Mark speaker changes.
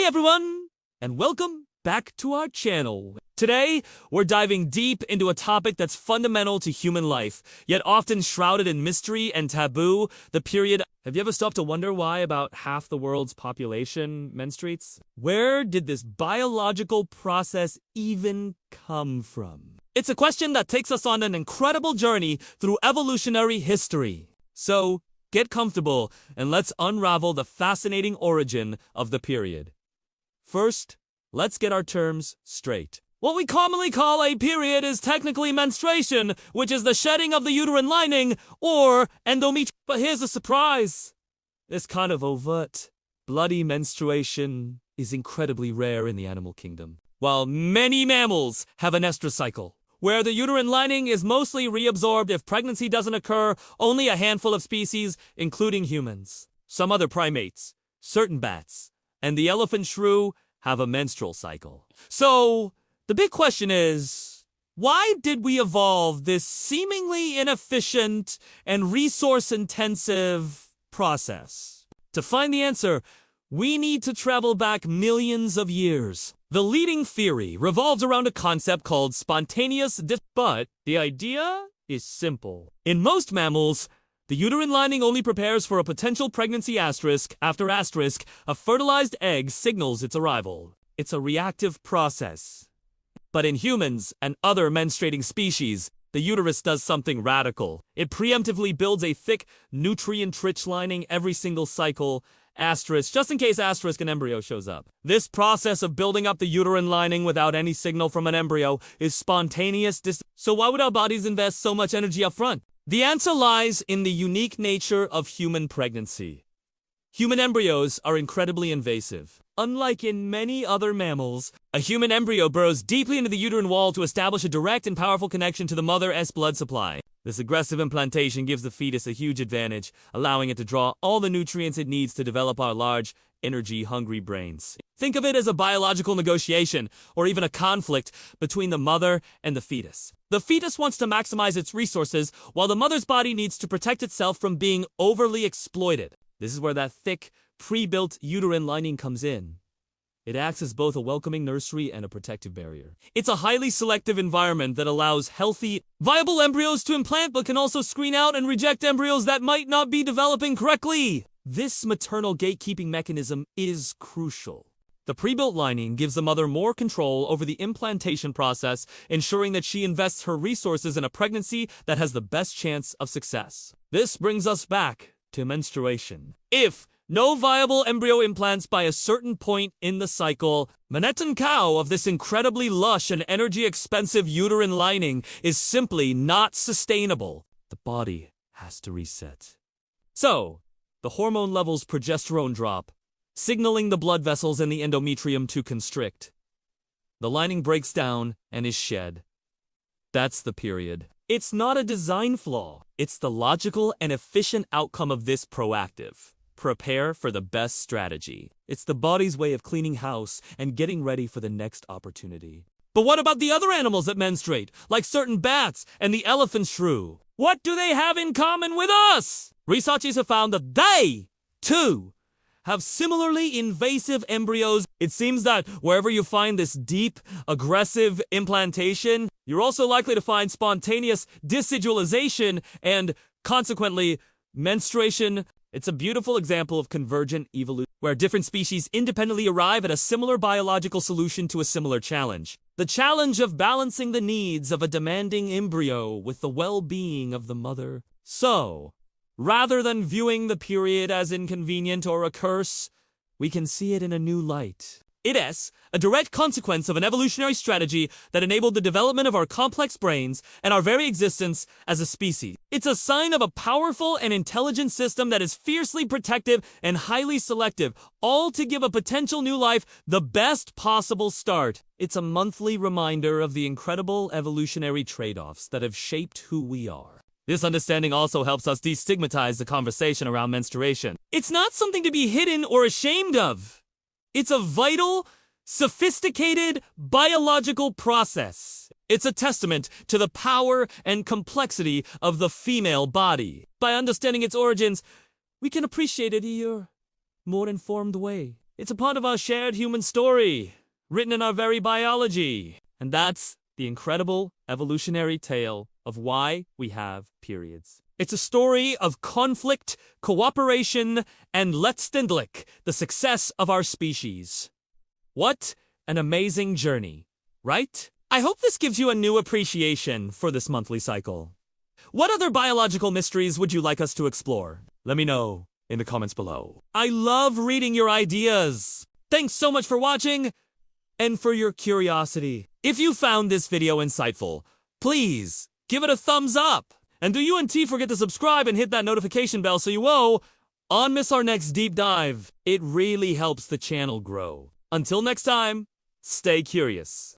Speaker 1: Hey everyone, and welcome back to our channel. Today, we're diving deep into a topic that's fundamental to human life, yet often shrouded in mystery and taboo, the period. Have you ever stopped to wonder why about half the world's population menstruates? Where did this biological process even come from? It's a question that takes us on an incredible journey through evolutionary history. So, get comfortable and let's unravel the fascinating origin of the period. First, let's get our terms straight. What we commonly call a period is technically menstruation, which is the shedding of the uterine lining, or endometrium. But here's the surprise. This kind of overt, bloody menstruation is incredibly rare in the animal kingdom. While many mammals have an estrous cycle, where the uterine lining is mostly reabsorbed if pregnancy doesn't occur, only a handful of species, including humans, some other primates, certain bats, and the elephant shrew have a menstrual cycle. So, the big question is, why did we evolve this seemingly inefficient and resource-intensive process? To find the answer, we need to travel back millions of years. The leading theory revolves around a concept called spontaneous but the idea is simple. In most mammals, the uterine lining only prepares for a potential pregnancy asterisk after asterisk, a fertilized egg signals its arrival. It's a reactive process. But in humans and other menstruating species, the uterus does something radical. It preemptively builds a thick, nutrient-rich lining every single cycle, asterisk, just in case asterisk an embryo shows up. This process of building up the uterine lining without any signal from an embryo is spontaneous. So why would our bodies invest so much energy up front? The answer lies in the unique nature of human pregnancy. Human embryos are incredibly invasive. Unlike in many other mammals, a human embryo burrows deeply into the uterine wall to establish a direct and powerful connection to the mother's blood supply. This aggressive implantation gives the fetus a huge advantage, allowing it to draw all the nutrients it needs to develop our large, energy-hungry brains. Think of it as a biological negotiation, or even a conflict between the mother and the fetus. The fetus wants to maximize its resources, while the mother's body needs to protect itself from being overly exploited. This is where that thick, pre-built uterine lining comes in. It acts as both a welcoming nursery and a protective barrier. It's a highly selective environment that allows healthy, viable embryos to implant but can also screen out and reject embryos that might not be developing correctly. This maternal gatekeeping mechanism is crucial. The pre-built lining gives the mother more control over the implantation process, ensuring that she invests her resources in a pregnancy that has the best chance of success. This brings us back to menstruation. If no viable embryo implants by a certain point in the cycle, Manhattan cow of this incredibly lush and energy-expensive uterine lining is simply not sustainable. The body has to reset. So, the hormone levels progesterone drop, signaling the blood vessels in the endometrium to constrict. The lining breaks down and is shed. That's the period. It's not a design flaw. It's the logical and efficient outcome of this proactive. Prepare for the best strategy. It's the body's way of cleaning house and getting ready for the next opportunity. But what about the other animals that menstruate, like certain bats and the elephant shrew? What do they have in common with us? Researchers have found that they, too, have similarly invasive embryos. It seems that wherever you find this deep, aggressive implantation, you're also likely to find spontaneous decidualization and, consequently, menstruation. It's a beautiful example of convergent evolution, where different species independently arrive at a similar biological solution to a similar challenge. The challenge of balancing the needs of a demanding embryo with the well-being of the mother. So, rather than viewing the period as inconvenient or a curse, we can see it in a new light. It is a direct consequence of an evolutionary strategy that enabled the development of our complex brains and our very existence as a species. It's a sign of a powerful and intelligent system that is fiercely protective and highly selective, all to give a potential new life the best possible start. It's a monthly reminder of the incredible evolutionary trade-offs that have shaped who we are. This understanding also helps us destigmatize the conversation around menstruation. It's not something to be hidden or ashamed of. It's a vital, sophisticated, biological process. It's a testament to the power and complexity of the female body. By understanding its origins, we can appreciate it in a more informed way. It's a part of our shared human story, written in our very biology. And that's the incredible evolutionary tale of why we have periods. It's a story of conflict, cooperation, and letztendlich, the success of our species. What an amazing journey, right? I hope this gives you a new appreciation for this monthly cycle. What other biological mysteries would you like us to explore? Let me know in the comments below. I love reading your ideas. Thanks so much for watching and for your curiosity. If you found this video insightful, please give it a thumbs up. And do you and T forget to subscribe and hit that notification bell so you won't miss our next deep dive. It really helps the channel grow. Until next time, stay curious.